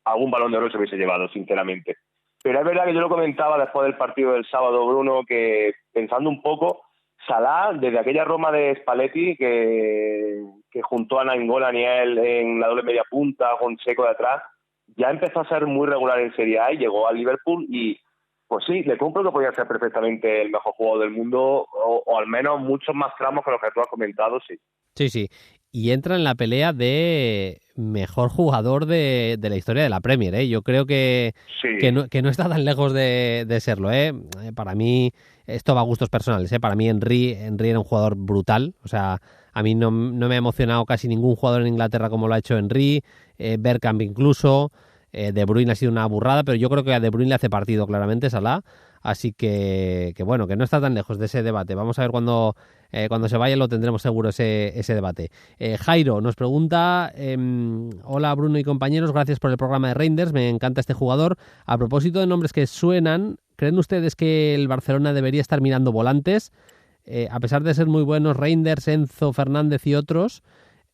algún Balón de Oro se hubiese llevado, sinceramente. Pero es verdad que yo lo comentaba después del partido del sábado, Bruno, que pensando un poco, Salah, desde aquella Roma de Spalletti que juntó a Nainggolan y a él en la doble media punta con Seco de atrás, ya empezó a ser muy regular en Serie A y llegó a Liverpool y pues sí, le compro que podía ser perfectamente el mejor jugador del mundo o al menos muchos más tramos que los que tú has comentado, sí. Sí. Y entra en la pelea de mejor jugador de la historia de la Premier, ¿eh? Yo creo que no está tan lejos de serlo, ¿eh? Para mí, esto va a gustos personales, ¿eh? Para mí Henry era un jugador brutal. O sea, a mí no me ha emocionado casi ningún jugador en Inglaterra como lo ha hecho Henry, Bergkamp incluso. De Bruyne ha sido una burrada, pero yo creo que a De Bruyne le hace partido claramente Salah, así que bueno, que no está tan lejos de ese debate. Vamos a ver cuando se vaya, lo tendremos seguro ese debate. Jairo nos pregunta, hola Bruno y compañeros, gracias por el programa de Reinders, me encanta este jugador. A propósito de nombres que suenan, ¿creen ustedes que el Barcelona debería estar mirando volantes? A pesar de ser muy buenos Reinders, Enzo Fernández y otros,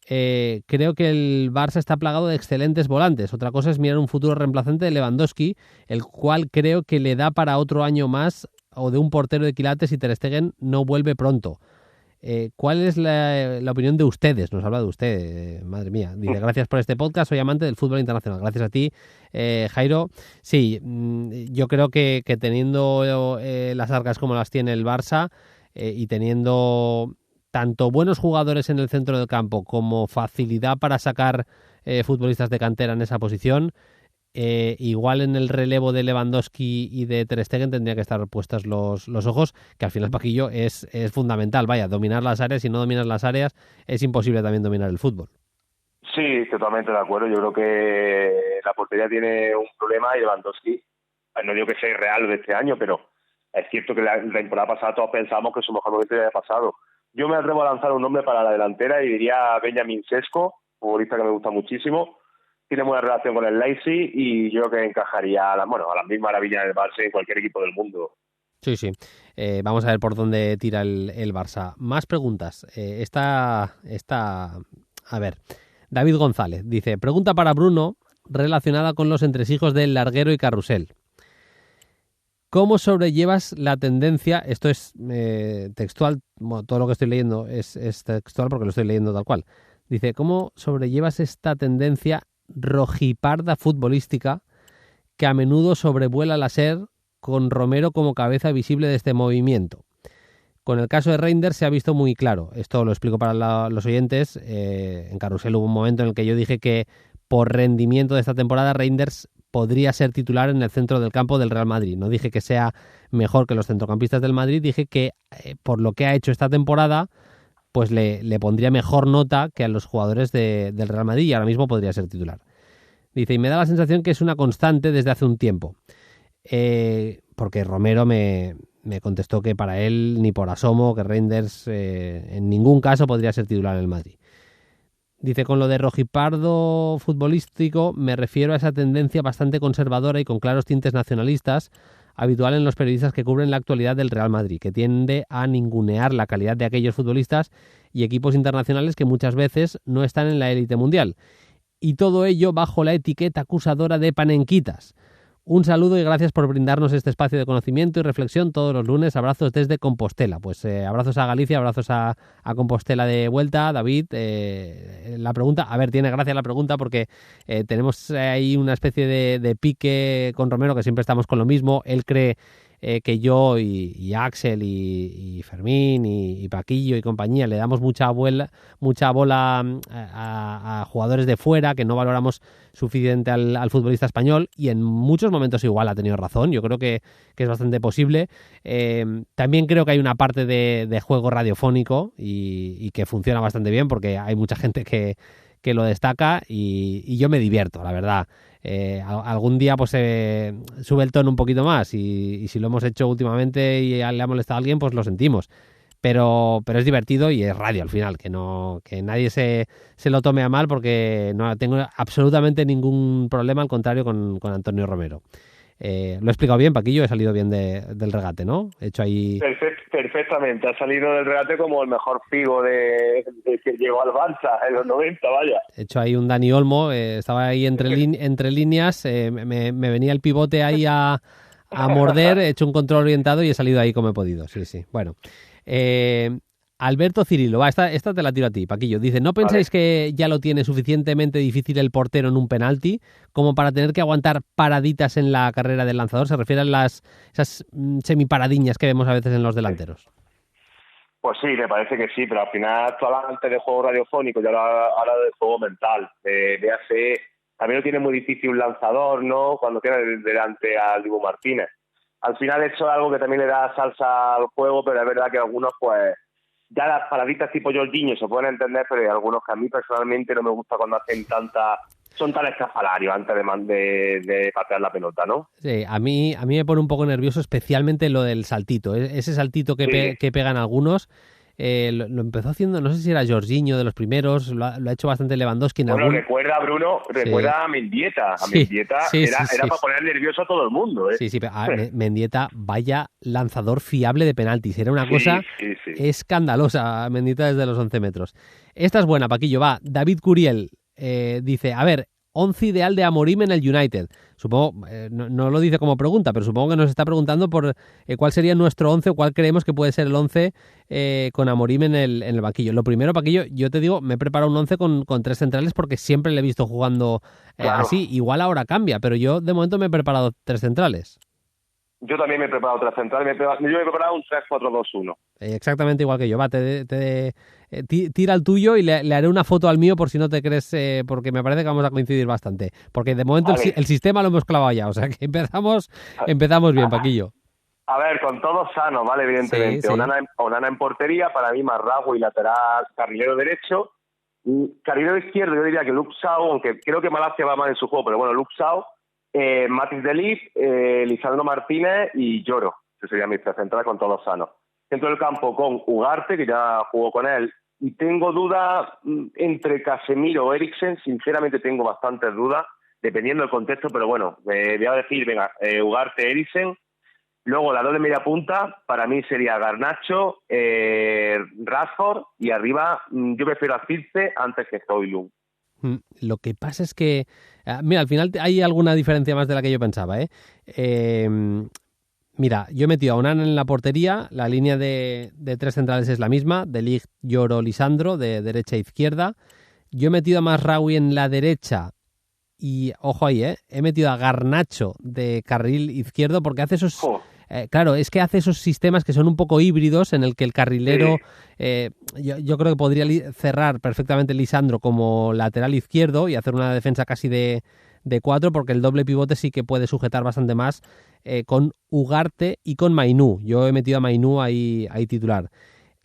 creo que el Barça está plagado de excelentes volantes. Otra cosa es mirar un futuro reemplazante de Lewandowski, el cual creo que le da para otro año más, o de un portero de quilates si Ter Stegen no vuelve pronto. ¿Cuál es la opinión de ustedes? Nos habla de usted, madre mía. Dice, gracias por este podcast, soy amante del fútbol internacional. Gracias a ti, Jairo. Sí, yo creo que teniendo las arcas como las tiene el Barça y teniendo tanto buenos jugadores en el centro del campo como facilidad para sacar futbolistas de cantera en esa posición, igual en el relevo de Lewandowski y de Ter Stegen tendría que estar puestos los ojos, que al final, Paquillo, es fundamental. Vaya, dominar las áreas, si no dominas las áreas es imposible también dominar el fútbol. Sí, totalmente de acuerdo. Yo creo que la portería tiene un problema y Lewandowski, no digo que sea irreal de este año, pero es cierto que la temporada pasada todos pensamos que su mejor momento ya había pasado. Yo me atrevo a lanzar un nombre para la delantera y diría Benjamin Sesko, futbolista que me gusta muchísimo. Tiene buena relación con el Leipzig y yo creo que encajaría a las mismas maravillas del Barça en cualquier equipo del mundo. Sí. Vamos a ver por dónde tira el Barça. Más preguntas. A ver, David González dice, pregunta para Bruno relacionada con los entresijos del Larguero y Carrusel. ¿Cómo sobrellevas la tendencia? Esto es textual, bueno, todo lo que estoy leyendo es textual porque lo estoy leyendo tal cual. Dice, ¿cómo sobrellevas esta tendencia rojiparda futbolística que a menudo sobrevuela la SER con Romero como cabeza visible de este movimiento? Con el caso de Reinders se ha visto muy claro. Esto lo explico para los oyentes. En Carrusel hubo un momento en el que yo dije que por rendimiento de esta temporada Reinders podría ser titular en el centro del campo del Real Madrid. No dije que sea mejor que los centrocampistas del Madrid, dije que por lo que ha hecho esta temporada, pues le pondría mejor nota que a los jugadores del Real Madrid y ahora mismo podría ser titular. Dice, y me da la sensación que es una constante desde hace un tiempo. Porque Romero me contestó que para él ni por asomo, que Reinders en ningún caso podría ser titular en el Madrid. Dice, con lo de rojipardo futbolístico me refiero a esa tendencia bastante conservadora y con claros tintes nacionalistas habitual en los periodistas que cubren la actualidad del Real Madrid, que tiende a ningunear la calidad de aquellos futbolistas y equipos internacionales que muchas veces no están en la élite mundial. Y todo ello bajo la etiqueta acusadora de panenquitas. Un saludo y gracias por brindarnos este espacio de conocimiento y reflexión todos los lunes. Abrazos desde Compostela. Pues abrazos a Galicia, abrazos a Compostela de vuelta. David, la pregunta, a ver, tiene gracia la pregunta porque tenemos ahí una especie de pique con Romero, que siempre estamos con lo mismo. Él cree que yo y Axel y Fermín y Paquillo y compañía le damos mucha bola a jugadores de fuera, que no valoramos suficiente al futbolista español, y en muchos momentos igual ha tenido razón. Yo creo que es bastante posible. También creo que hay una parte de juego radiofónico y que funciona bastante bien porque hay mucha gente que lo destaca y yo me divierto, la verdad. Algún día pues sube el tono un poquito más y si lo hemos hecho últimamente y le ha molestado a alguien, pues lo sentimos. Pero es divertido y es radio al final, que nadie se lo tome a mal porque no tengo absolutamente ningún problema, al contrario, con Antonio Romero. Lo he explicado bien, Paquillo, he salido bien del regate, ¿no? He hecho ahí... Perfectamente, ha salido del regate como el mejor Figo de que llegó al Barça en los 90, vaya. He hecho ahí un Dani Olmo, estaba ahí entre líneas, me venía el pivote ahí a morder, he hecho un control orientado y he salido ahí como he podido, sí. Bueno, Alberto Cirilo, esta te la tiro a ti, Paquillo. Dice, ¿no pensáis que ya lo tiene suficientemente difícil el portero en un penalti como para tener que aguantar paraditas en la carrera del lanzador? Se refiere a esas semiparadiñas que vemos a veces en los delanteros. Pues sí, me parece que sí, pero al final tú hablas antes de juego radiofónico y ahora de juego mental. También lo tiene muy difícil un lanzador, ¿no? Cuando queda delante al Dibu Martínez. Al final eso es algo que también le da salsa al juego, pero es verdad que algunos pues... Ya las paraditas tipo Jorginho se pueden entender, pero hay algunos que a mí personalmente no me gusta cuando hacen son tan estrafalarios antes de patear la pelota, ¿no? Sí, a mí me pone un poco nervioso, especialmente lo del saltito. Ese saltito que pegan algunos, lo empezó haciendo, no sé si era Jorginho de los primeros, lo ha hecho bastante Lewandowski. Recuerda, Bruno, a Mendieta. Mendieta era para poner nervioso a todo el mundo, ¿eh? Sí, pero Mendieta, vaya lanzador fiable de penaltis. Era una cosa escandalosa, Mendieta desde los 11 metros. Esta es buena, Paquillo, va. David Curiel dice, a ver, 11 ideal de Amorim en el United. Supongo, no lo dice como pregunta, pero supongo que nos está preguntando por cuál sería nuestro 11 o cuál creemos que puede ser el 11 con Amorim en el banquillo. Lo primero, Paquillo, yo te digo, me he preparado un 11 con tres centrales porque siempre le he visto jugando así. Igual ahora cambia, pero yo de momento me he preparado tres centrales. Yo también me he preparado tres centrales. Yo me he preparado un 3-4-2-1. Exactamente igual que yo. Va, tira el tuyo y le haré una foto al mío por si no te crees, porque me parece que vamos a coincidir bastante. Porque de momento el sistema lo hemos clavado ya. O sea que empezamos bien, Paquillo. A ver, con todos sanos, ¿vale? Evidentemente. Sí. Onana en portería, para mí Marragüe y lateral, carrilero derecho. Carrilero izquierdo, yo diría que Luke Shaw, aunque creo que Malacia va mal en su juego, pero bueno, Luke Shaw. Matis de Ligt, Lisandro Martínez y Lloro. Ese sería mi central con todos sanos. Centro del campo con Ugarte, que ya jugó con él. Y tengo dudas entre Casemiro o Eriksen. Sinceramente tengo bastantes dudas, dependiendo del contexto. Pero bueno, voy a decir, Ugarte, Eriksen. Luego la doble media punta, para mí sería Garnacho, Rashford. Y arriba yo prefiero a Circe antes que Højlund. Lo que pasa es que, mira, al final hay alguna diferencia más de la que yo pensaba, mira, yo he metido a Onana en la portería, la línea de tres centrales es la misma, de Ligt, Lloro, Lisandro, de derecha a izquierda. Yo he metido a Mazraoui en la derecha y, ojo ahí, he metido a Garnacho de carril izquierdo porque hace claro, es que hace esos sistemas que son un poco híbridos en el que el carrilero, yo creo que podría cerrar perfectamente Lisandro como lateral izquierdo y hacer una defensa casi de 4, porque el doble pivote sí que puede sujetar bastante más con Ugarte y con Mainú. Yo he metido a Mainú ahí titular.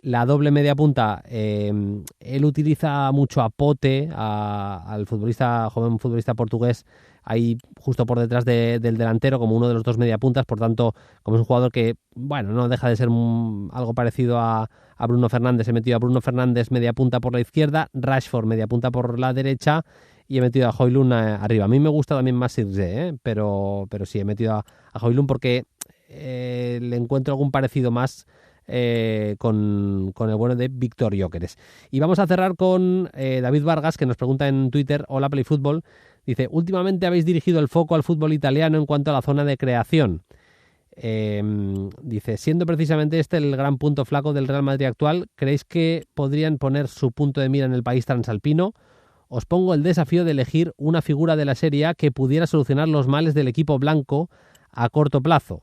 La doble media punta, él utiliza mucho a Pote, al joven futbolista portugués, ahí justo por detrás del delantero, como uno de los dos media puntas. Por tanto, como es un jugador que, bueno, no deja de ser algo parecido a Bruno Fernández, he metido a Bruno Fernández media punta por la izquierda, Rashford media punta por la derecha, y he metido a Højlund arriba. A mí me gusta también más Sirze, pero sí, he metido a Højlund porque le encuentro algún parecido más con el bueno de Víctor Gyökeres. Y vamos a cerrar con David Vargas, que nos pregunta en Twitter: hola PlayFootball, dice: últimamente habéis dirigido el foco al fútbol italiano en cuanto a la zona de creación. Dice: siendo precisamente este el gran punto flaco del Real Madrid actual, ¿creéis que podrían poner su punto de mira en el país transalpino? Os pongo el desafío de elegir una figura de la Serie A que pudiera solucionar los males del equipo blanco a corto plazo,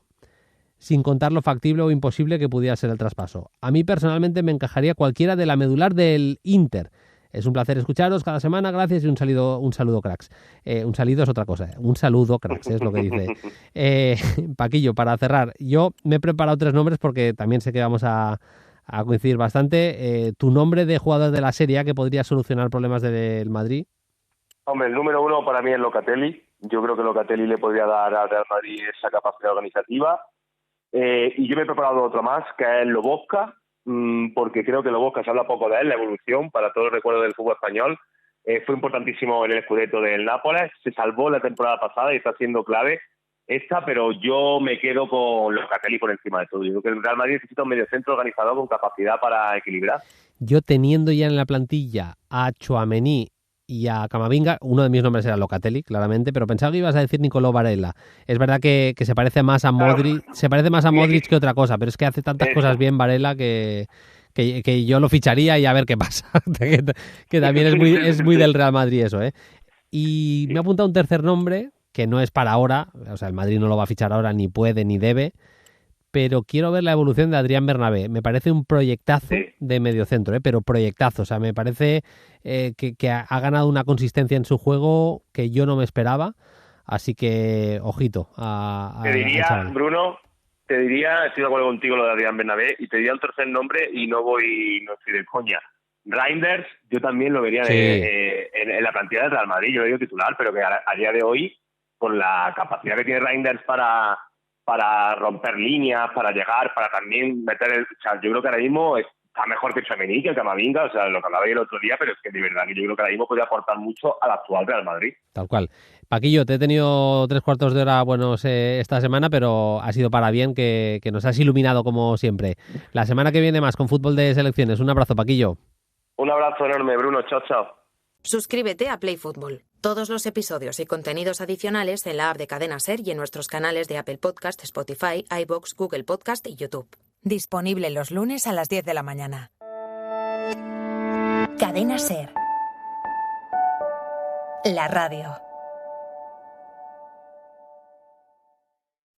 sin contar lo factible o imposible que pudiera ser el traspaso. A mí personalmente me encajaría cualquiera de la medular del Inter. Es un placer escucharos cada semana, gracias, y un saludo cracks. Un saludo es otra cosa, un saludo cracks, es lo que dice. Paquillo, para cerrar, yo me he preparado 3 nombres porque también sé que vamos a coincidir bastante. ¿Tu nombre de jugador de la Serie A que podría solucionar problemas del Madrid? Hombre, el número 1 para mí es Locatelli. Yo creo que Locatelli le podría dar al Real Madrid esa capacidad organizativa. Y yo me he preparado otro más, que es Lobotka, porque creo que Lobotka se habla poco de él, la evolución, para todo el recuerdo del fútbol español. Fue importantísimo en el Scudetto del Nápoles, se salvó la temporada pasada y está siendo clave esta, pero yo me quedo con Locatelli por encima de todo. Yo creo que el Real Madrid necesita un mediocentro organizador con capacidad para equilibrar. Yo, teniendo ya en la plantilla a Tchouaméni y a Camavinga, uno de mis nombres era Locatelli, claramente, pero pensaba que ibas a decir Nicolò Varela. Es verdad que se parece más a Modric, que otra cosa, pero es que hace tantas cosas bien Varela que yo lo ficharía y a ver qué pasa. que también es muy del Real Madrid eso, ¿eh? Y me ha apuntado un tercer nombre, que no es para ahora, o sea, el Madrid no lo va a fichar ahora, ni puede, ni debe, pero quiero ver la evolución de Adrián Bernabé. Me parece un proyectazo de mediocentro, pero proyectazo. O sea, me parece que ha ganado una consistencia en su juego que yo no me esperaba. Así que, ojito. Te diría, Bruno, estoy de acuerdo contigo lo de Adrián Bernabé, y te diría un tercer nombre y no estoy de coña. Reinders, yo también lo vería en la plantilla del Real Madrid. Yo lo digo titular, pero que a día de hoy, con la capacidad que tiene Reinders para romper líneas, para llegar, para también meter o sea, yo creo que ahora mismo está mejor que Tchouaméni, que Camavinga, o sea, lo que hablaba yo el otro día, pero es que de verdad que yo creo que ahora mismo puede aportar mucho al actual Real Madrid. Tal cual. Paquillo, te he tenido 3/4 de hora buenos esta semana, pero ha sido para bien, que nos has iluminado como siempre. La semana que viene más con fútbol de selecciones. Un abrazo, Paquillo. Un abrazo enorme, Bruno. Chao, chao. Suscríbete a Play Fútbol. Todos los episodios y contenidos adicionales en la app de Cadena Ser y en nuestros canales de Apple Podcast, Spotify, iVoox, Google Podcast y YouTube. Disponible los lunes a las 10 de la mañana. Cadena Ser. La radio.